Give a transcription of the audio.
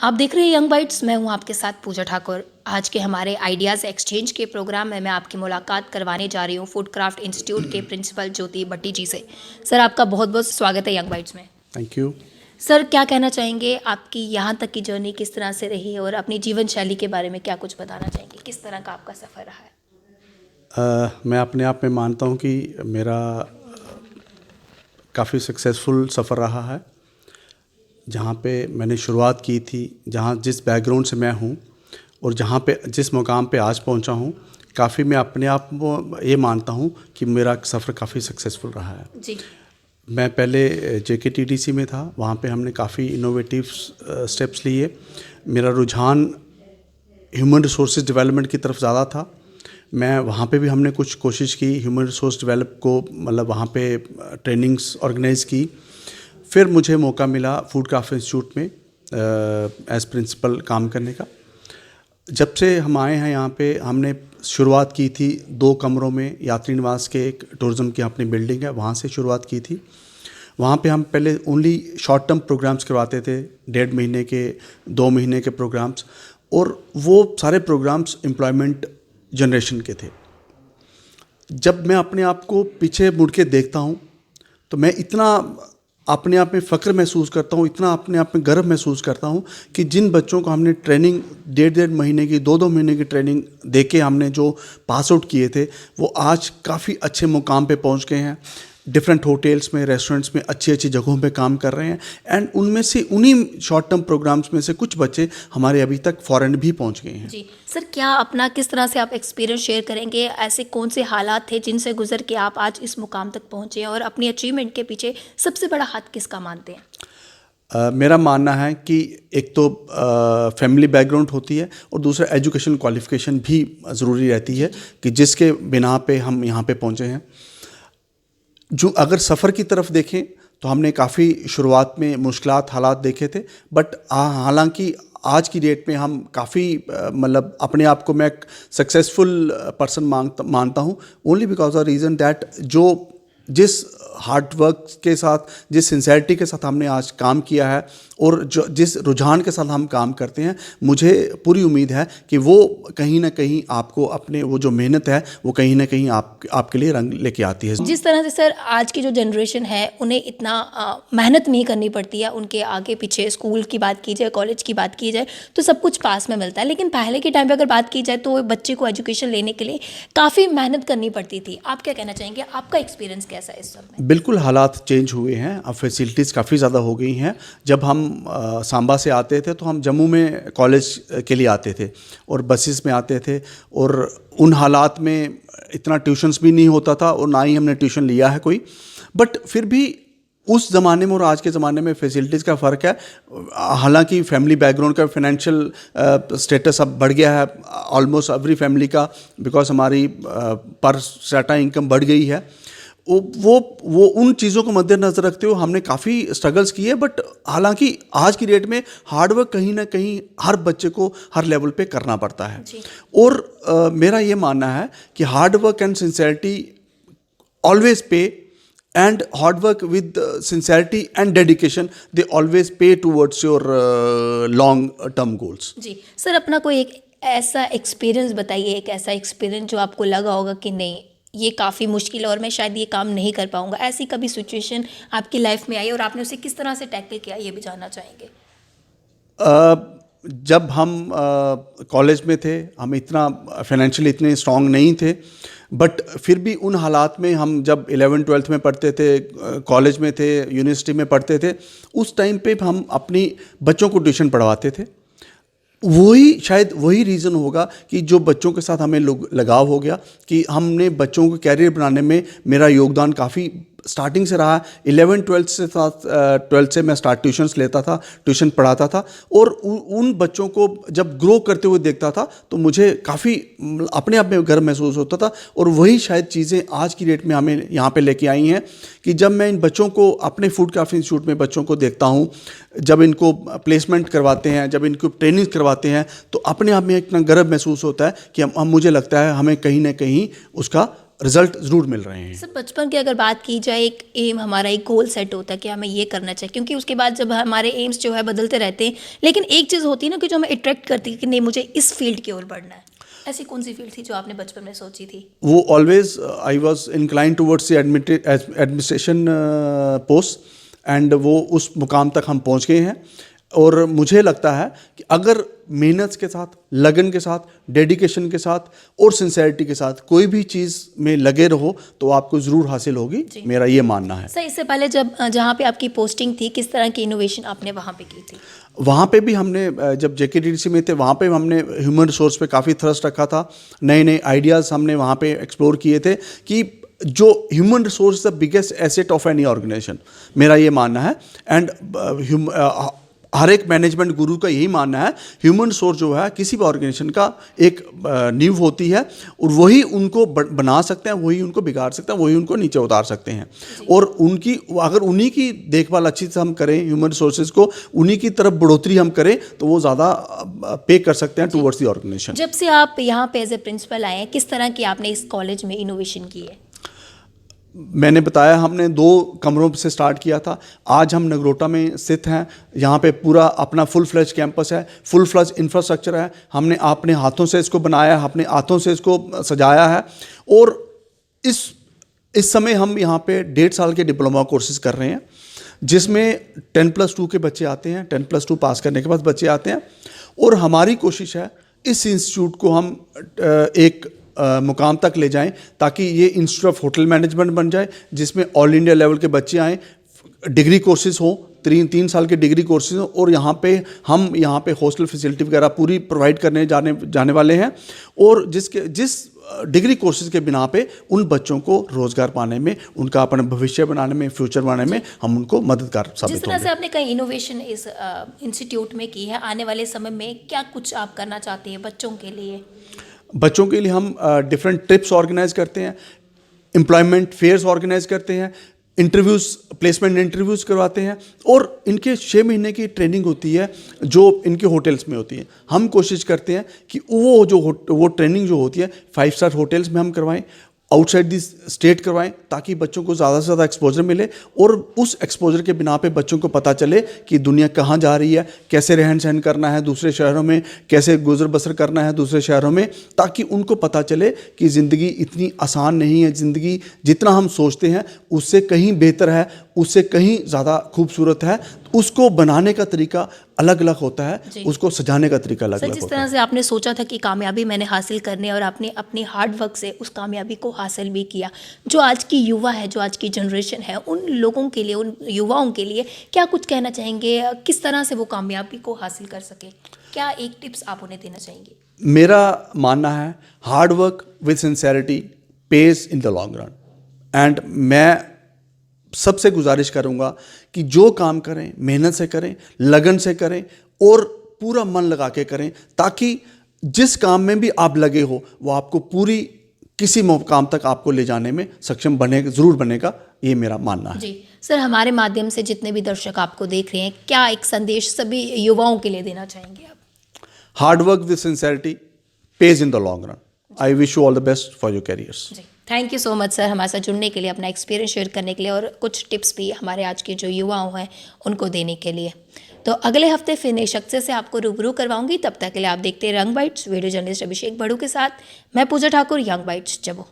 आप देख रहे हैं यंग बाइट्स। मैं हूं आपके साथ पूजा ठाकुर। आज के हमारे आइडियाज़ एक्सचेंज के प्रोग्राम में मैं आपकी मुलाकात करवाने जा रही हूं फूड क्राफ्ट इंस्टीट्यूट के प्रिंसिपल ज्योति भट्टी जी से। सर, आपका बहुत बहुत स्वागत है यंग बाइट्स में। Thank you. सर, क्या कहना चाहेंगे, आपकी यहाँ तक की जर्नी किस तरह से रही और अपनी जीवन शैली के बारे में क्या कुछ बताना चाहेंगे? किस तरह का आपका सफ़र रहा है? मैं अपने आप में मानता हूँ कि मेरा काफ़ी सक्सेसफुल सफ़र रहा है। जहाँ पे मैंने शुरुआत की थी, जहाँ जिस बैकग्राउंड से मैं हूँ और जहाँ पे जिस मुकाम पे आज पहुँचा हूँ, काफ़ी मैं अपने आप को ये मानता हूँ कि मेरा सफ़र काफ़ी सक्सेसफुल रहा है जी। मैं पहले JKTDC में था। वहाँ पे हमने काफ़ी इनोवेटिव स्टेप्स लिए। मेरा रुझान ह्यूमन रिसोर्सेज डेवलपमेंट की तरफ ज़्यादा था। मैं वहाँ पे भी हमने कुछ कोशिश की ह्यूमन रिसोर्स डेवलप को, मतलब वहाँ पे ट्रेनिंग्स ऑर्गेनाइज़ की। फिर मुझे मौका मिला फूड क्राफ्ट इंस्टीट्यूट में एज प्रिंसिपल काम करने का। जब से हम आए हैं यहाँ पे, हमने शुरुआत की थी 2 कमरों में यात्री निवास के, एक टूरिज़्म की अपनी बिल्डिंग है, वहाँ से शुरुआत की थी। वहाँ पे हम पहले ओनली शॉर्ट टर्म प्रोग्राम्स करवाते थे, 1.5 महीने के, 2 महीने के प्रोग्राम्स, और वो सारे प्रोग्राम्स एम्प्लॉयमेंट जनरेशन के थे। जब मैं अपने आप को पीछे मुड़ के देखता हूँ तो मैं इतना अपने आप में फ़ख्र महसूस करता हूँ, इतना अपने आप में गर्व महसूस करता हूँ कि जिन बच्चों को हमने ट्रेनिंग 1.5 महीने की, 2 महीने की ट्रेनिंग देके हमने जो पास आउट किए थे, वो आज काफ़ी अच्छे मुकाम पे पहुँच गए हैं। डिफरेंट होटल्स में, रेस्टोरेंट्स में, अच्छी अच्छी जगहों पे काम कर रहे हैं। एंड उनमें से, उन्हीं शॉर्ट टर्म प्रोग्राम्स में से कुछ बच्चे हमारे अभी तक फॉरेन भी पहुंच गए हैं। जी सर, क्या अपना किस तरह से आप एक्सपीरियंस शेयर करेंगे? ऐसे कौन से हालात थे जिनसे गुजर के आप आज इस मुकाम तक पहुंचे हैं और अपनी अचीवमेंट के पीछे सबसे बड़ा हाथ किसका मानते हैं? मेरा मानना है कि एक तो फैमिली बैकग्राउंड होती है और दूसरा एजुकेशन क्वालिफिकेशन भी ज़रूरी रहती है कि जिसके बिना पे हम यहाँ पे पहुँचे हैं। जो अगर सफ़र की तरफ देखें तो हमने काफ़ी शुरुआत में मुश्किलात हालात देखे थे, बट हालांकि आज की डेट में हम काफ़ी मतलब अपने आप को मैं एक सक्सेसफुल पर्सन मानता हूँ, only because of reason that जिस हार्ड वर्क के साथ, जिस सिंसेरिटी के साथ हमने आज काम किया है और जो जिस रुझान के साथ हम काम करते हैं, मुझे पूरी उम्मीद है कि वो कहीं ना कहीं आपको अपने वो जो मेहनत है वो कहीं ना कहीं आपके लिए रंग लेके आती है। जिस तरह से सर आज की जो जनरेशन है उन्हें इतना मेहनत नहीं करनी पड़ती है, उनके आगे पीछे स्कूल की बात की जाए, कॉलेज की बात की जाए तो सब कुछ पास में मिलता है, लेकिन पहले के टाइम पे अगर बात की जाए तो बच्चे को एजुकेशन लेने के लिए काफ़ी मेहनत करनी पड़ती थी। आप क्या कहना चाहेंगे? आपका एक्सपीरियंस कैसा है इस सब में? बिल्कुल, हालात चेंज हुए हैं, अब फैसिलिटीज़ काफ़ी ज़्यादा हो गई हैं। जब हम सांबा से आते थे तो हम जम्मू में कॉलेज के लिए आते थे और बसेस में आते थे, और उन हालात में इतना ट्यूशन्स भी नहीं होता था और ना ही हमने ट्यूशन लिया है कोई। बट फिर भी उस ज़माने में और आज के ज़माने में फैसिलिटीज़ का फ़र्क है। हालांकि फैमिली बैकग्राउंड का, फाइनेंशियल स्टेटस अब बढ़ गया है ऑलमोस्ट एवरी फैमिली का, बिकॉज हमारी पर स्ट्रेटा इनकम बढ़ गई है। वो उन चीज़ों को मद्देनज़र रखते हुए हमने काफ़ी स्ट्रगल्स किए। बट हालांकि आज की डेट में हार्डवर्क कहीं ना कहीं हर बच्चे को हर लेवल पे करना पड़ता है। और मेरा ये मानना है कि hard work and sincerity always pay, and hard work with sincerity and dedication, they always pay towards your long term goals. जी सर, अपना कोई एक ऐसा एक्सपीरियंस बताइए, एक ऐसा एक्सपीरियंस जो आपको लगा होगा कि नहीं ये काफ़ी मुश्किल है और मैं शायद ये काम नहीं कर पाऊंगा। ऐसी कभी सिचुएशन आपकी लाइफ में आई और आपने उसे किस तरह से टैकल किया, ये भी जानना चाहेंगे। जब हम कॉलेज में थे, हम इतना फाइनेंशियली इतने स्ट्रांग नहीं थे, बट फिर भी उन हालात में हम जब 11th-12th में पढ़ते थे, कॉलेज में थे, यूनिवर्सिटी में पढ़ते थे, उस टाइम पे हम अपनी बच्चों को ट्यूशन पढ़वाते थे। शायद वही रीज़न होगा कि जो बच्चों के साथ हमें लगाव हो गया, कि हमने बच्चों को कैरियर बनाने में मेरा योगदान काफ़ी स्टार्टिंग से रहा। 11th-12th से साथ 12th से मैं ट्यूशन्स लेता था, ट्यूशन पढ़ाता था, और उन बच्चों को जब ग्रो करते हुए देखता था तो मुझे काफ़ी अपने आप में गर्व महसूस होता था। और वही शायद चीज़ें आज की डेट में हमें यहाँ पे लेके आई हैं कि जब मैं इन बच्चों को अपने फूड क्राफ्ट इंस्टीट्यूट में बच्चों को देखता हूँ, जब इनको प्लेसमेंट करवाते हैं, जब इनको ट्रेनिंग करवाते हैं, तो अपने आप में इतना गर्व महसूस होता है कि मुझे लगता है हमें कहीं ना कहीं उसका रिजल्ट ज़रूर मिल रहे हैं। सर बचपन की अगर बात की जाए, एक एम हमारा, एक गोल सेट होता है कि हमें ये करना चाहिए, क्योंकि उसके बाद जब हमारे एम्स जो है बदलते रहते हैं, लेकिन एक चीज़ होती है ना कि जो हमें अट्रैक्ट करती है कि नहीं मुझे इस फील्ड की ओर बढ़ना है। ऐसी कौन सी फील्ड थी जो आपने बचपन में सोची थी? वो always I was incline towards the administration post, and वो उस मुकाम तक हम पहुंच गए हैं। और मुझे लगता है कि अगर मेहनत के साथ, लगन के साथ, डेडिकेशन के साथ और सिंसेरिटी के साथ कोई भी चीज़ में लगे रहो तो आपको ज़रूर हासिल होगी, मेरा ये मानना है। सर इससे पहले जब जहाँ पे आपकी पोस्टिंग थी, किस तरह की इनोवेशन आपने वहाँ पे की थी? वहाँ पे भी हमने, जब JKTDC में थे वहाँ पे हमने ह्यूमन रिसोर्स पे काफ़ी थ्रस्ट रखा था। नए नए आइडियाज़ हमने वहाँ पे एक्सप्लोर किए थे कि जो human resource is the biggest asset of any organisation, मेरा ये मानना है। एंड हर एक मैनेजमेंट गुरु का यही मानना है, ह्यूमन रिसोर्स जो है किसी भी ऑर्गेनाइजेशन का एक नींव होती है, और वही उनको बना सकते हैं, वही उनको बिगाड़ सकते हैं, वही उनको नीचे उतार सकते हैं। और उनकी, अगर उन्हीं की देखभाल अच्छी से हम करें, ह्यूमन रिसोर्सेज को उन्हीं की तरफ बढ़ोतरी हम करें, तो वो ज़्यादा पे कर सकते हैं टूवर्ड्स द ऑर्गेनाइजेशन। जब से आप यहाँ पे एज ए प्रिंसिपल आए हैं, किस तरह की आपने इस कॉलेज में इनोवेशन की है? मैंने बताया हमने 2 कमरों से स्टार्ट किया था। आज हम नगरोटा में स्थित हैं। यहाँ पे पूरा अपना फुल फ्लैज कैंपस है, फुल फ्लैज इंफ्रास्ट्रक्चर है। हमने अपने हाथों से इसको बनाया, अपने हाथों से इसको सजाया है। और इस समय हम यहाँ पे 1.5 साल के डिप्लोमा कोर्सेज कर रहे हैं, जिसमें 10+2 के बच्चे आते हैं, 10+2 पास करने के बाद बच्चे आते हैं। और हमारी कोशिश है इस इंस्टीट्यूट को हम एक मुकाम तक ले जाएं, ताकि ये इंस्टीट्यूट ऑफ होटल मैनेजमेंट बन जाए, जिसमें ऑल इंडिया लेवल के बच्चे आएँ, डिग्री कोर्सेज हों, 3 साल के डिग्री कोर्सेज हों। और हम यहाँ पे हॉस्टल फैसिलिटी वगैरह पूरी प्रोवाइड करने जाने वाले हैं। और जिस डिग्री कोर्सेज के बिना पे उन बच्चों को रोज़गार पाने में, उनका अपना भविष्य बनाने में, फ्यूचर बनाने में हम उनको मददगार साबित होंगे। जिस तरह से आपने कई इनोवेशन इस इंस्टीट्यूट में की है, आने वाले समय में क्या कुछ आप करना चाहते हैं बच्चों के लिए? बच्चों के लिए हम डिफरेंट ट्रिप्स ऑर्गेनाइज करते हैं, एम्प्लॉयमेंट फेयर्स ऑर्गेनाइज करते हैं, इंटरव्यूज़, प्लेसमेंट इंटरव्यूज़ करवाते हैं। और इनके 6 महीने की ट्रेनिंग होती है जो इनके होटल्स में होती है। हम कोशिश करते हैं कि वो ट्रेनिंग जो होती है 5 स्टार होटल्स में हम करवाएं, आउटसाइड दी स्टेट करवाएं, ताकि बच्चों को ज़्यादा से ज़्यादा एक्सपोजर मिले। और उस एक्सपोजर के बिना पे बच्चों को पता चले कि दुनिया कहाँ जा रही है, कैसे रहन सहन करना है दूसरे शहरों में, कैसे गुजर बसर करना है दूसरे शहरों में, ताकि उनको पता चले कि ज़िंदगी इतनी आसान नहीं है। ज़िंदगी जितना हम सोचते हैं उससे कहीं बेहतर है, उससे कहीं ज़्यादा खूबसूरत है। उसको बनाने का तरीका अलग अलग होता है, उसको सजाने का तरीका अलग अलग होता है। जिस तरह से आपने सोचा था कि कामयाबी मैंने हासिल करनी है, और आपने अपनी हार्ड वर्क से उस कामयाबी को हासिल भी किया, जो आज की युवा है, जो आज की जनरेशन है, उन लोगों के लिए, उन युवाओं के लिए क्या कुछ कहना चाहेंगे? किस तरह से वो कामयाबी को हासिल कर सके? क्या एक टिप्स आप उन्हें देना चाहेंगे? मेरा मानना है hard work with sincerity page in the long run. And मैं सबसे गुजारिश करूंगा कि जो काम करें मेहनत से करें, लगन से करें और पूरा मन लगा के करें, ताकि जिस काम में भी आप लगे हो वो आपको पूरी किसी मुकाम तक आपको ले जाने में सक्षम ज़रूर बनेगा, ये मेरा मानना है। जी सर, हमारे माध्यम से जितने भी दर्शक आपको देख रहे हैं, क्या एक संदेश सभी युवाओं के लिए देना चाहेंगे आप? Hard work with sincerity page in the long run. I wish you all the best for your carriers. Thank you so much sir, हमारे साथ जुड़ने के लिए, अपना एक्सपीरियंस शेयर करने के लिए, और कुछ टिप्स भी हमारे आज के जो युवाओं हैं उनको देने के लिए। तो अगले हफ्ते फिर नए शख्स से आपको रूबरू करवाऊंगी। तब तक के लिए आप देखते हैं यंग बाइट्स, वीडियो जर्नलिस्ट अभिषेक बड़ू के साथ मैं पूजा ठाकुर, यंग बाइट्स जम्मू।